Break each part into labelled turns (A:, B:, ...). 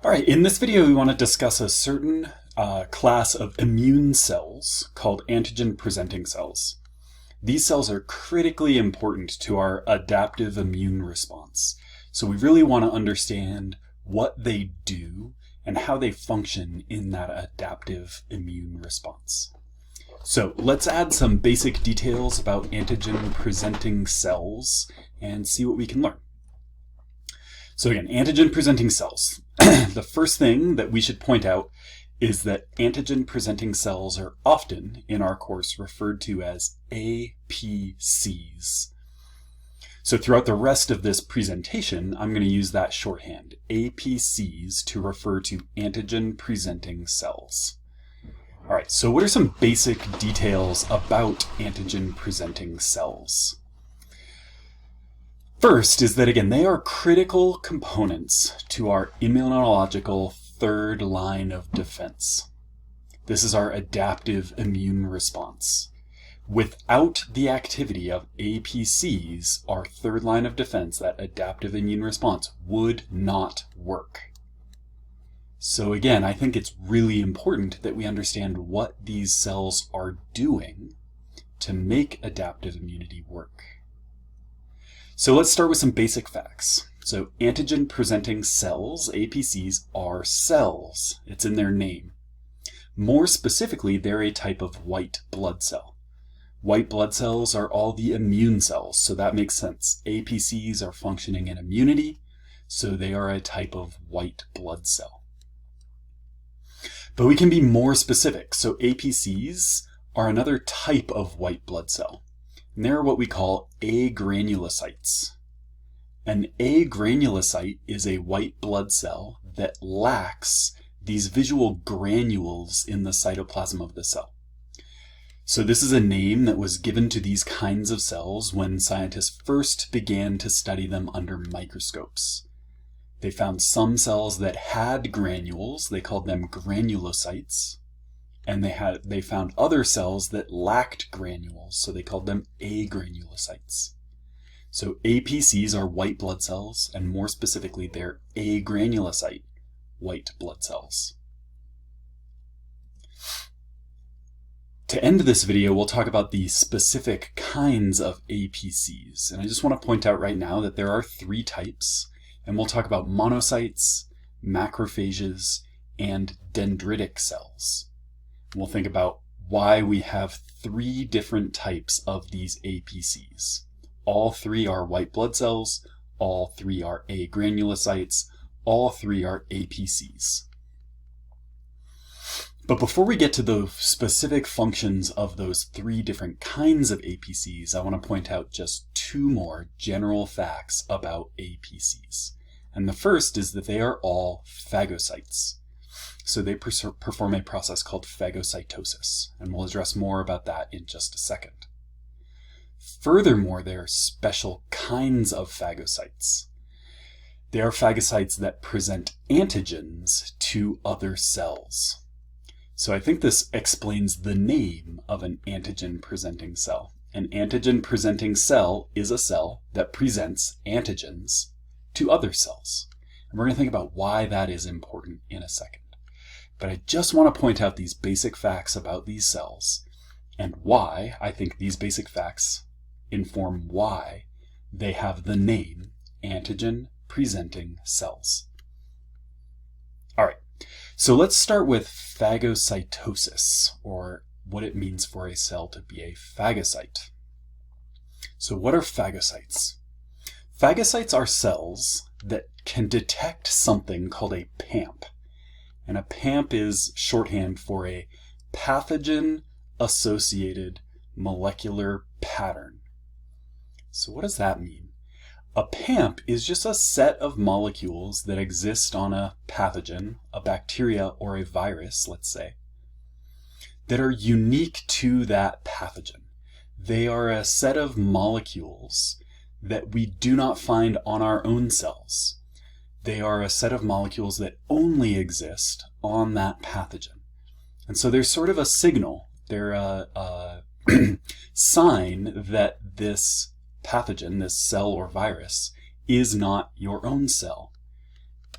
A: All right, in this video we want to discuss a certain class of immune cells called antigen-presenting cells. These cells are critically important to our adaptive immune response. So we really want to understand what they do and how they function in that adaptive immune response. So let's add some basic details about antigen-presenting cells and see what we can learn. So again, antigen-presenting cells. The first thing that we should point out is that antigen-presenting cells are often, in our course, referred to as APCs. So throughout the rest of this presentation, I'm going to use that shorthand, APCs, to refer to antigen-presenting cells. All right, so what are some basic details about antigen-presenting cells? First is that, again, they are critical components to our immunological third line of defense. This is our adaptive immune response. Without the activity of APCs, our third line of defense, that adaptive immune response, would not work. So again, I think it's really important that we understand what these cells are doing to make adaptive immunity work. So let's start with some basic facts. So antigen-presenting cells, APCs, are cells. It's in their name. More specifically, they're a type of white blood cell. White blood cells are all the immune cells, so that makes sense. APCs are functioning in immunity, so they are a type of white blood cell. But we can be more specific. So APCs are another type of white blood cell. And they're what we call agranulocytes. An agranulocyte is a white blood cell that lacks these visual granules in the cytoplasm of the cell. So this is a name that was given to these kinds of cells when scientists first began to study them under microscopes. They found some cells that had granules, they called them granulocytes. And they found other cells that lacked granules, so they called them agranulocytes. So APCs are white blood cells, and more specifically, they're agranulocyte white blood cells. To end this video, we'll talk about the specific kinds of APCs. And I just want to point out right now that there are three types, and we'll talk about monocytes, macrophages, and dendritic cells. We'll think about why we have three different types of these APCs. All three are white blood cells, all three are agranulocytes, all three are APCs. But before we get to the specific functions of those three different kinds of APCs, I want to point out just two more general facts about APCs. And the first is that they are all phagocytes. So they perform a process called phagocytosis, and we'll address more about that in just a second. Furthermore, there are special kinds of phagocytes. They are phagocytes that present antigens to other cells. So I think this explains the name of an antigen-presenting cell. An antigen-presenting cell is a cell that presents antigens to other cells. And we're going to think about why that is important in a second. But I just want to point out these basic facts about these cells and why I think these basic facts inform why they have the name antigen-presenting cells. All right, so let's start with phagocytosis, or what it means for a cell to be a phagocyte. So what are phagocytes? Phagocytes are cells that can detect something called a PAMP. And a PAMP is shorthand for a pathogen-associated molecular pattern. So what does that mean? A PAMP is just a set of molecules that exist on a pathogen, a bacteria or a virus, let's say, that are unique to that pathogen. They are a set of molecules that we do not find on our own cells. They are a set of molecules that only exist on that pathogen. And so there's sort of a signal, they're a sign that this pathogen, this cell or virus, is not your own cell.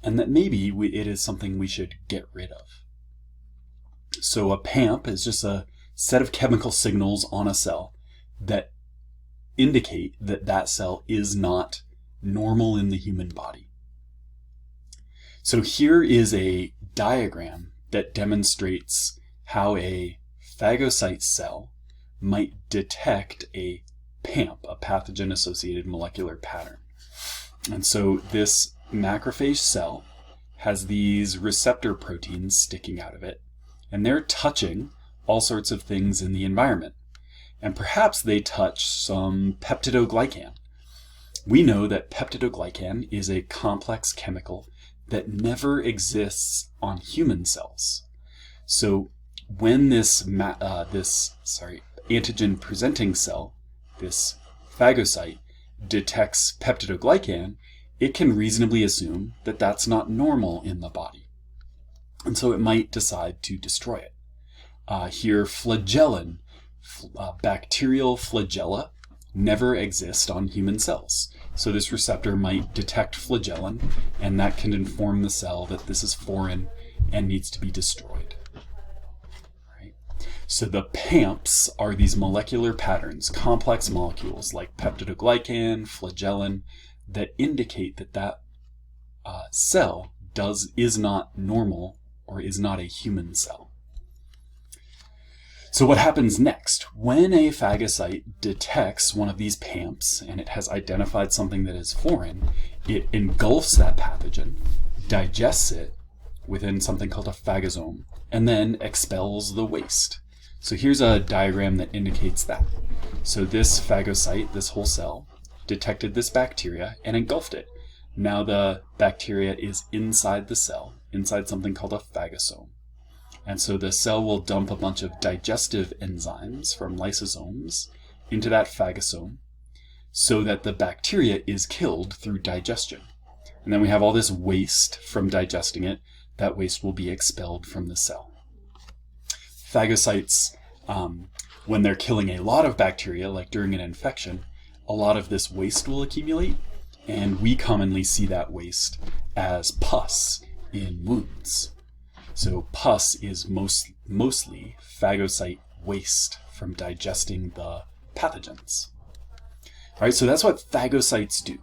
A: and that maybe it is something we should get rid of. So a PAMP is just a set of chemical signals on a cell that indicate that that cell is not normal in the human body. So here is a diagram that demonstrates how a phagocyte cell might detect a PAMP, a pathogen-associated molecular pattern. And so this macrophage cell has these receptor proteins sticking out of it, and they're touching all sorts of things in the environment. And perhaps they touch some peptidoglycan. We know that peptidoglycan is a complex chemical that never exists on human cells. So when this antigen-presenting cell, this phagocyte, detects peptidoglycan, it can reasonably assume that that's not normal in the body. And so it might decide to destroy it. Here, flagellin, bacterial flagella, never exist on human cells. So this receptor might detect flagellin, and that can inform the cell that this is foreign and needs to be destroyed. Right? So the PAMPs are these molecular patterns, complex molecules like peptidoglycan, flagellin, that indicate that that cell is not normal or is not a human cell. So what happens next? When a phagocyte detects one of these PAMPs and it has identified something that is foreign, it engulfs that pathogen, digests it within something called a phagosome, and then expels the waste. So here's a diagram that indicates that. So this phagocyte, this whole cell, detected this bacteria and engulfed it. Now the bacteria is inside the cell, inside something called a phagosome. And so the cell will dump a bunch of digestive enzymes from lysosomes into that phagosome so that the bacteria is killed through digestion. And then we have all this waste from digesting it. That waste will be expelled from the cell. Phagocytes, when they're killing a lot of bacteria, like during an infection, a lot of this waste will accumulate, and we commonly see that waste as pus in wounds. So pus is mostly phagocyte waste from digesting the pathogens. All right, so that's what phagocytes do.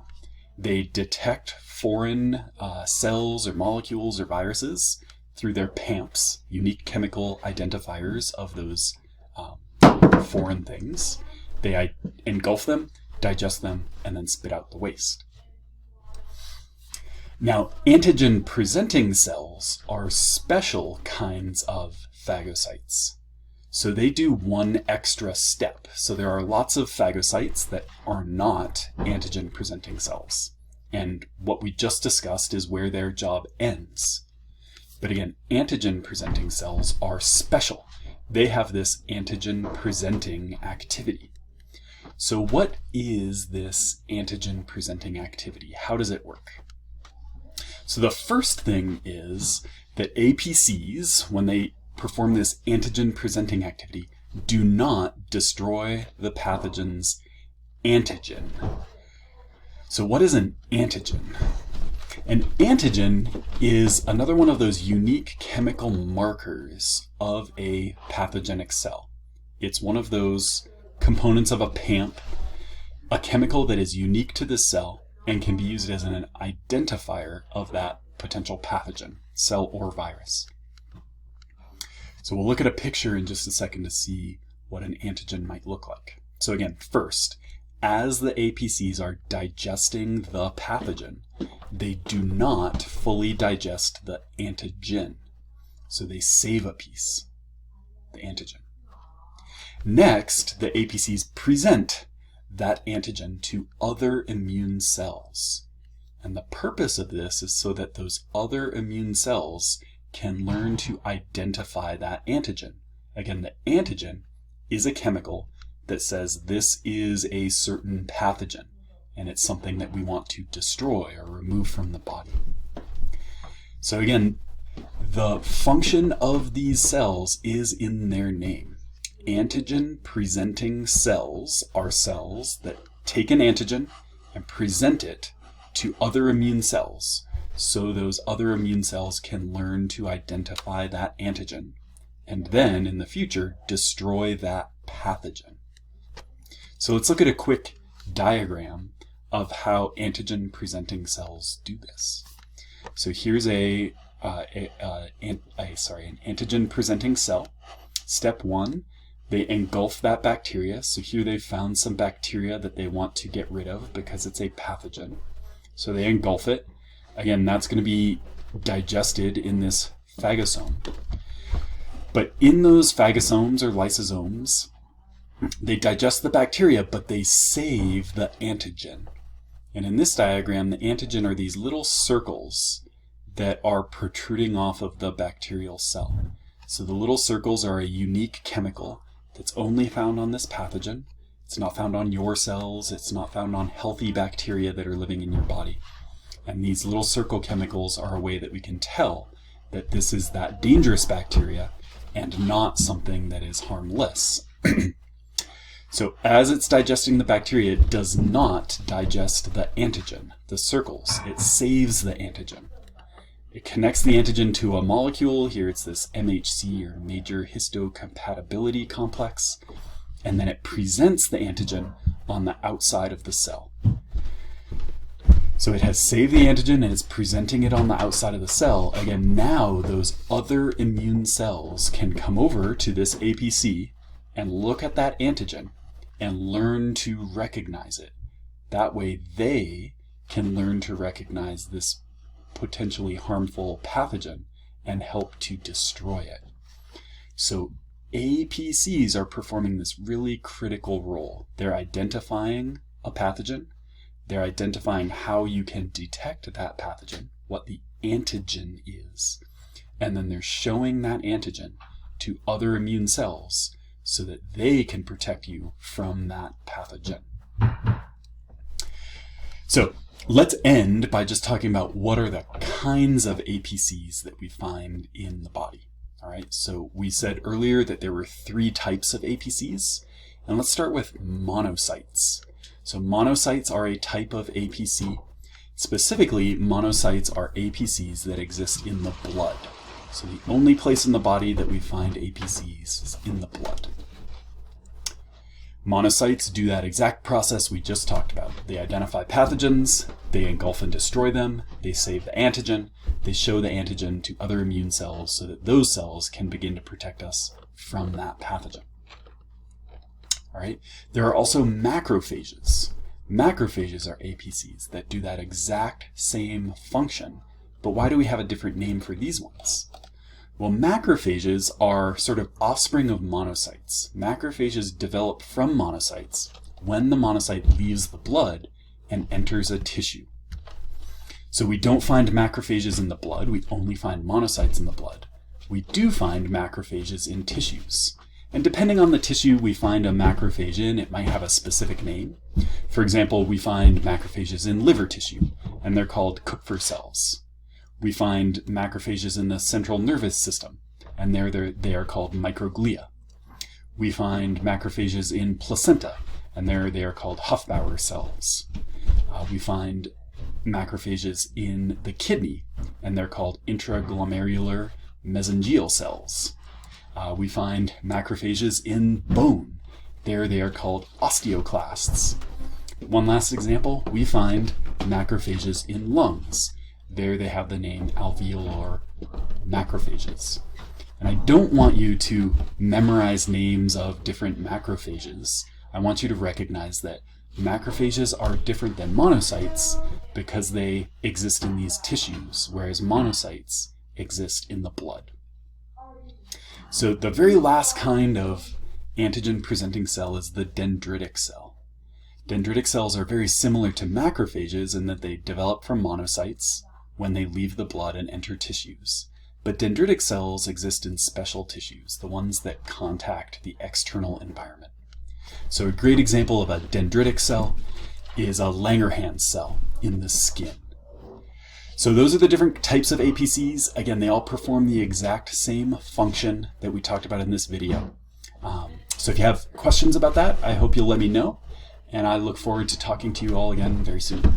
A: They detect foreign cells or molecules or viruses through their PAMPs, unique chemical identifiers of those foreign things. They engulf them, digest them, and then spit out the waste. Now, antigen-presenting cells are special kinds of phagocytes. So they do one extra step. So there are lots of phagocytes that are not antigen-presenting cells. And what we just discussed is where their job ends. But again, antigen-presenting cells are special. They have this antigen-presenting activity. So what is this antigen-presenting activity? How does it work? So the first thing is that APCs, when they perform this antigen-presenting activity, do not destroy the pathogen's antigen. So what is an antigen? An antigen is another one of those unique chemical markers of a pathogenic cell. It's one of those components of a PAMP, a chemical that is unique to the cell and can be used as an identifier of that potential pathogen, cell or virus. So we'll look at a picture in just a second to see what an antigen might look like. So again, first, as the APCs are digesting the pathogen, they do not fully digest the antigen. So they save a piece, the antigen. Next, the APCs present that antigen to other immune cells. And the purpose of this is so that those other immune cells can learn to identify that antigen. Again, the antigen is a chemical that says this is a certain pathogen, and it's something that we want to destroy or remove from the body. So again, the function of these cells is in their name. Antigen-presenting cells are cells that take an antigen and present it to other immune cells so those other immune cells can learn to identify that antigen and then in the future destroy that pathogen. So let's look at a quick diagram of how antigen presenting cells do this. So here's an antigen presenting cell. Step one, they engulf that bacteria. So here they've found some bacteria that they want to get rid of because it's a pathogen. So they engulf it. Again, that's going to be digested in this phagosome. But in those phagosomes or lysosomes, they digest the bacteria, but they save the antigen. And in this diagram, the antigen are these little circles that are protruding off of the bacterial cell. So the little circles are a unique chemical that's only found on this pathogen. It's not found on your cells. It's not found on healthy bacteria that are living in your body. And these little circle chemicals are a way that we can tell that this is that dangerous bacteria and not something that is harmless. So as it's digesting the bacteria, it does not digest the antigen, the circles. It saves the antigen. It connects the antigen to a molecule. Here it's this MHC, or major histocompatibility complex. And then it presents the antigen on the outside of the cell. So it has saved the antigen and is presenting it on the outside of the cell. Again, now those other immune cells can come over to this APC and look at that antigen and learn to recognize it. That way they can learn to recognize this potentially harmful pathogen and help to destroy it. So APCs are performing this really critical role. They're identifying a pathogen. They're identifying how you can detect that pathogen, what the antigen is. And then they're showing that antigen to other immune cells so that they can protect you from that pathogen. So let's end by just talking about what are the kinds of APCs that we find in the body. All right, so we said earlier that there were 3 types of APCs, and let's start with monocytes. So monocytes are a type of APC. Specifically, monocytes are APCs that exist in the blood. So the only place in the body that we find APCs is in the blood. Monocytes do that exact process we just talked about. They identify pathogens, they engulf and destroy them, they save the antigen, they show the antigen to other immune cells so that those cells can begin to protect us from that pathogen. All right. There are also macrophages. Macrophages are APCs that do that exact same function, but why do we have a different name for these ones? Well, macrophages are sort of offspring of monocytes. Macrophages develop from monocytes when the monocyte leaves the blood and enters a tissue. So we don't find macrophages in the blood, we only find monocytes in the blood. We do find macrophages in tissues. And depending on the tissue we find a macrophage in, it might have a specific name. For example, we find macrophages in liver tissue, and they're called Kupffer cells. We find macrophages in the central nervous system, and they are called microglia. We find macrophages in placenta, and they are called Hufbauer cells. We find macrophages in the kidney, and they're called intraglomerular mesangial cells. We find macrophages in bone. They are called osteoclasts. One last example, we find macrophages in lungs. There they have the name alveolar macrophages. And I don't want you to memorize names of different macrophages. I want you to recognize that macrophages are different than monocytes because they exist in these tissues, whereas monocytes exist in the blood. So the very last kind of antigen-presenting cell is the dendritic cell. Dendritic cells are very similar to macrophages in that they develop from monocytes when they leave the blood and enter tissues. But dendritic cells exist in special tissues, the ones that contact the external environment. So a great example of a dendritic cell is a Langerhans cell in the skin. So those are the different types of APCs. Again, they all perform the exact same function that we talked about in this video. So if you have questions about that, I hope you'll let me know, and I look forward to talking to you all again very soon.